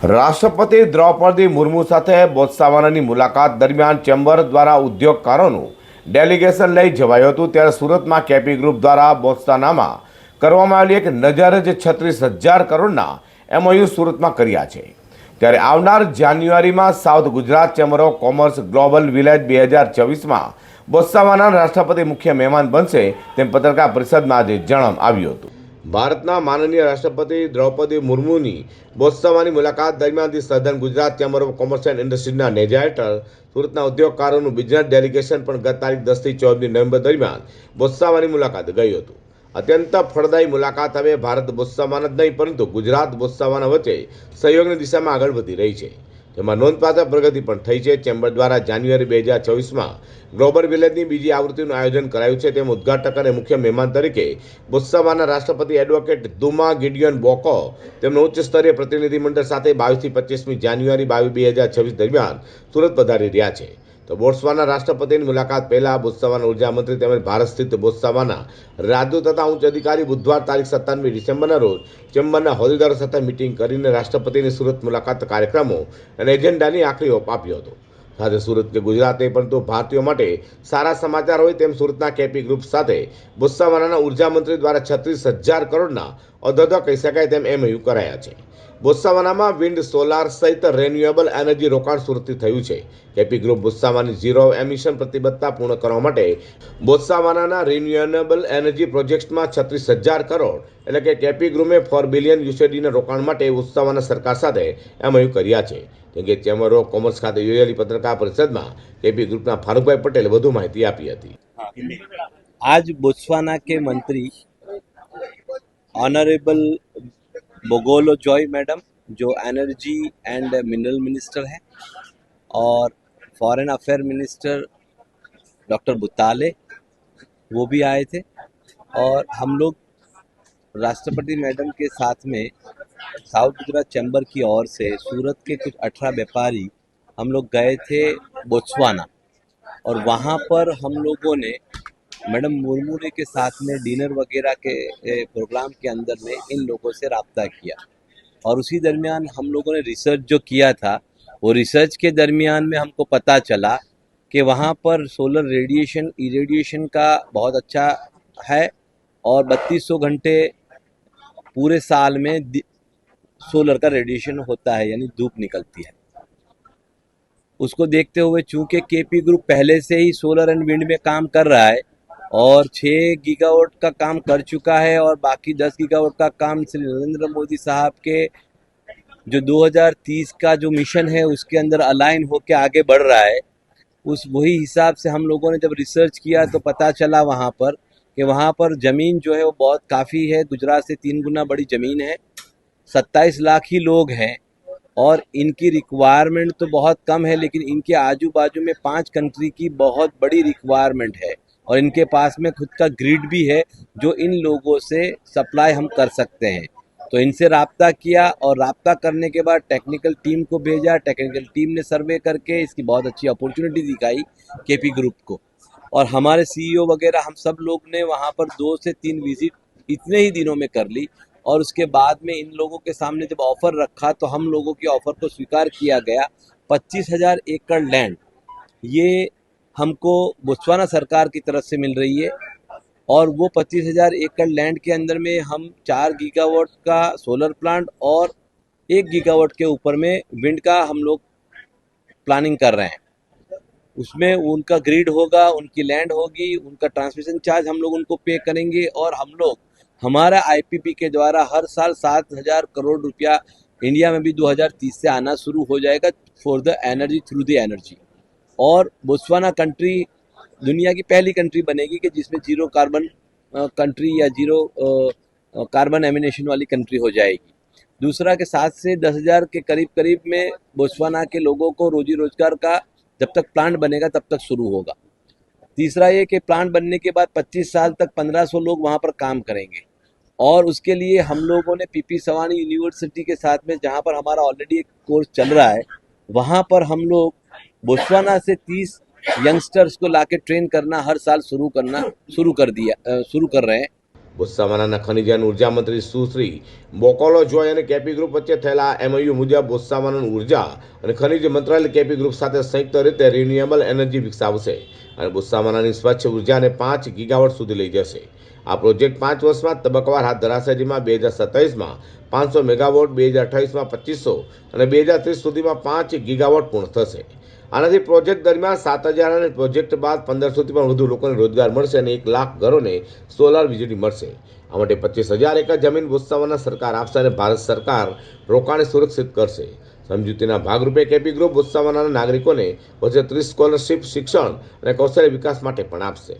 રાષ્ટ્રપતિ દ્રૌપદી મુર્મુ સાથે બોત્સવાનાની મુલાકાત દરમિયાન ચેમ્બર દ્વારા ઉદ્યોગકારોનું ડેલિગેશન લઈ જવાયું હતું। ત્યારે સુરતમાં કેપી ગ્રુપ દ્વારા બોત્સવાનામાં કરવામાં આવેલી એક નજરે જ 36,000 કરોડના MOU સુરતમાં કર્યા છે। ત્યારે આવનાર જાન્યુઆરીમાં south Gujarat chamber of commerce global village 2024માં બોત્સવાના રાષ્ટ્રપતિ મુખ્ય મહેમાન બનશે તેમ પત્રકાર પરિષદમાં આજે જણાવવામાં આવ્યું હતું। ભારતના માનનીય રાષ્ટ્રપતિ દ્રૌપદી મુર્મુની બોત્સવાનાની મુલાકાત દરમિયાન southern Gujarat chamber of commerce and ઇન્ડસ્ટ્રીના નેજા હેઠળ સુરતના ઉદ્યોગકારોનું બિઝનેસ ડેલિગેશન પણ ગત તારીખ 10 થી 14 નવેમ્બર દરમિયાન બોત્સવાનાની મુલાકાત ગયું હતું। અત્યંત ફળદાયી મુલાકાત હવે ભારત બોત્સવાના જ નહીં પરંતુ ગુજરાત બોત્સવાના વચ્ચે સહયોગની દિશામાં આગળ વધી રહી છે, જેમાં નોંધપાત્ર પ્રગતિ પણ થઈ છે। ચેમ્બર દ્વારા જાન્યુઆરી 2024માં ગ્લોબલ વિલેજની બીજી આવૃત્તિનું આયોજન કરાયું છે। તેમ ઉદ્ઘાટક અને મુખ્ય મહેમાન તરીકે બોત્સવાના રાષ્ટ્રપતિ એડવોકેટ દુમા ગિડિયોન બોકો તેમનું ઉચ્ચ સ્તરીય પ્રતિનિધિમંડળ સાથે 22 થી 25મી જાન્યુઆરી 2024 દરમિયાન સુરત પધારી રહ્યા છે। તો બોત્સવાના રાષ્ટ્રપતિની મુલાકાત પહેલા બોત્સવાના ઉર્જા મંત્રી તેમજ ભારત સ્થિત બોત્સવાના રાજદૂત તથા ઉચ્ચ અધિકારી બુધવાર તારીખ 27મી ડિસેમ્બરના રોજ ચેમ્બરના હોદ્દેદારો સાથે મિટિંગ કરીને રાષ્ટ્રપતિની સુરત મુલાકાત કાર્યક્રમો અને એજન્ડાની આખરી ઓપ આપ્યો હતો। સાથે સુરત કે ગુજરાત નહીં પરંતુ ભારતીયો માટે સારા સમાચાર હોય તેમ સુરતના કેપી ગ્રુપ સાથે બોત્સવાનાના ઉર્જા મંત્રી દ્વારા 36,000 કરોડના અધધ કહી શકાય તેમ MOU કરાયા છે। બોત્સવાનામાં વિન્ડ, સોલાર સહિત રિન્યુએબલ એનર્જી રોકાણ સુરતથી થયું છે। કેપી ગ્રુપ બોત્સવાનાની ઝીરો એમિશન પ્રતિબદ્ધતા પૂર્ણ કરવા માટે બોત્સવાનાના રિન્યુએબલ એનર્જી પ્રોજેક્ટ્સમાં 36,000 કરોડ એટલે કે કેપી ગ્રુપે 4 બિલિયન USDના રોકાણ માટે બોત્સવાના સરકાર સાથે MOU કર્યા છે। કેમ કે ચેમ્બર ઓફ કોમર્સ ખાતે યોજાયેલી પત્રકાર પરિષદમાં કેપી ગ્રુપના ફારૂકભાઈ પટેલે વધુ માહિતી આપી હતી। आज बोत्सवाना के मंत्री ऑनरेबल बोगोलो जॉय मैडम जो एनर्जी एंड मिनरल मिनिस्टर है और फॉरेन अफेयर मिनिस्टर डॉक्टर बुताले वो भी आए थे और हम लोग राष्ट्रपति मैडम के साथ में साउथ गुजरात चैम्बर की ओर से सूरत के कुछ 18 व्यापारी हम लोग गए थे बोत्सवाना और वहाँ पर हम लोगों ने मैडम मुर्मू के साथ में डिनर वगैरह के प्रोग्राम के अंदर में इन लोगों से रब्ता किया और उसी दरमियान हम लोगों ने रिसर्च जो किया था वो रिसर्च के दरमियान में हमको पता चला कि वहाँ पर सोलर रेडिएशन इरेडिएशन का बहुत अच्छा है और 3200 घंटे पूरे साल में सोलर का रेडिएशन होता है, यानी धूप निकलती है। उसको देखते हुए चूंकि केपी ग्रुप पहले से ही सोलर एंड विंड में काम कर रहा है और 6 गीगावाट का काम कर चुका है और बाकी 10 गीगावाट का काम श्री नरेंद्र मोदी साहब के जो 2030 का जो मिशन है उसके अंदर अलाइन होकर आगे बढ़ रहा है। उस वही हिसाब से हम लोगों ने जब रिसर्च किया तो पता चला वहाँ पर कि वहाँ पर ज़मीन जो है वो बहुत काफ़ी है, गुजरात से 3 गुना बड़ी ज़मीन है, 27 लाख ही लोग हैं और इनकी रिक्वायरमेंट तो बहुत कम है, लेकिन इनके आजू बाजू में 5 कंट्री की बहुत बड़ी रिक्वायरमेंट है और इनके पास में खुद का ग्रिड भी है जो इन लोगों से सप्लाई हम कर सकते हैं। तो इनसे राब्ता किया और राब्ता करने के बाद टेक्निकल टीम को भेजा। टेक्निकल टीम ने सर्वे करके इसकी बहुत अच्छी अपॉर्चुनिटी दिखाई केपी ग्रुप को और हमारे CEO वगैरह हम सब लोग ने वहाँ पर 2 से 3 विजिट इतने ही दिनों में कर ली और उसके बाद में इन लोगों के सामने जब ऑफ़र रखा तो हम लोगों के ऑफ़र को स्वीकार किया गया। 25,000 एकड़ लैंड ये हमको बोत्सवाना सरकार की तरफ से मिल रही है और वो 25,000 एकड़ लैंड के अंदर में हम 4 गीगावाट का सोलर प्लांट और 1 गीगावाट के ऊपर में विंड का हम लोग प्लानिंग कर रहे हैं। उसमें उनका ग्रिड होगा, उनकी लैंड होगी, उनका ट्रांसमिशन चार्ज हम लोग उनको पे करेंगे और हम लोग हमारा IPP के द्वारा हर साल 7,000 करोड़ रुपया इंडिया में भी 2030 से आना शुरू हो जाएगा for the energy through the energy. और बोत्सवाना कंट्री दुनिया की पहली कंट्री बनेगी कि जिसमें जीरो कार्बन कंट्री या जीरो कार्बन एमिनेशन वाली कंट्री हो जाएगी। दूसरा के 7 से 10,000 के करीब में बोत्सवाना के लोगों को रोजी रोजगार का जब तक प्लांट बनेगा तब तक शुरू होगा। तीसरा ये कि प्लांट बनने के बाद 25 साल तक 1500 लोग वहाँ पर काम करेंगे और उसके लिए हम लोगों ने PP सवानी यूनिवर्सिटी के साथ में जहाँ पर हमारा ऑलरेडी एक कोर्स चल रहा है वहाँ पर हम लोग बोत्सवाना से 30 यंगस्टर्स को लाके ट्रेन करना हर साल शुरू कर रहे हैं। બોત્સવાનાના ખનિજ અને ઉર્જા મંત્રી સુશ્રી બોકોલો જોય અને કેપી ગ્રુપ વચ્ચે થયેલા MOU મુજબ બોત્સવાનાનું ઉર્જા અને ખનિજ મંત્રાલય કેપી ગ્રુપ સાથે સંયુક્ત રીતે રિન્યુએબલ એનર્જી વિકસાવશે અને બોત્સવાનાની સ્વચ્છ ઉર્જાને 5 ગીગાવોટ સુધી લઈ જશે. આ પ્રોજેક્ટ 5 વર્ષમાં તબક્કાવાર હાથ ધરાશે, જેમાં 2027માં 500 મેગાવોટ, 2028માં 2500 અને 2030 સુધીમાં 5 ગીગાવોટ પૂર્ણ થશે. આનાથી પ્રોજેક્ટ દરમિયાન 7,000 અને પ્રોજેક્ટ બાદ 1,500થી પણ વધુ લોકોને રોજગાર મળશે અને 1 લાખ ઘરોને સોલાર વીજળી મળશે. આ માટે 25,000 એકર જમીન બોત્સવાના સરકાર આપશે અને ભારત સરકાર રોકાણને સુરક્ષિત કરશે. સમજૂતીના ભાગરૂપે કેપી ગ્રુપ બોત્સવાનાના નાગરિકોને વર્ષે 30 સ્કોલરશિપ, શિક્ષણ અને કૌશલ્ય વિકાસ માટે પણ આપશે.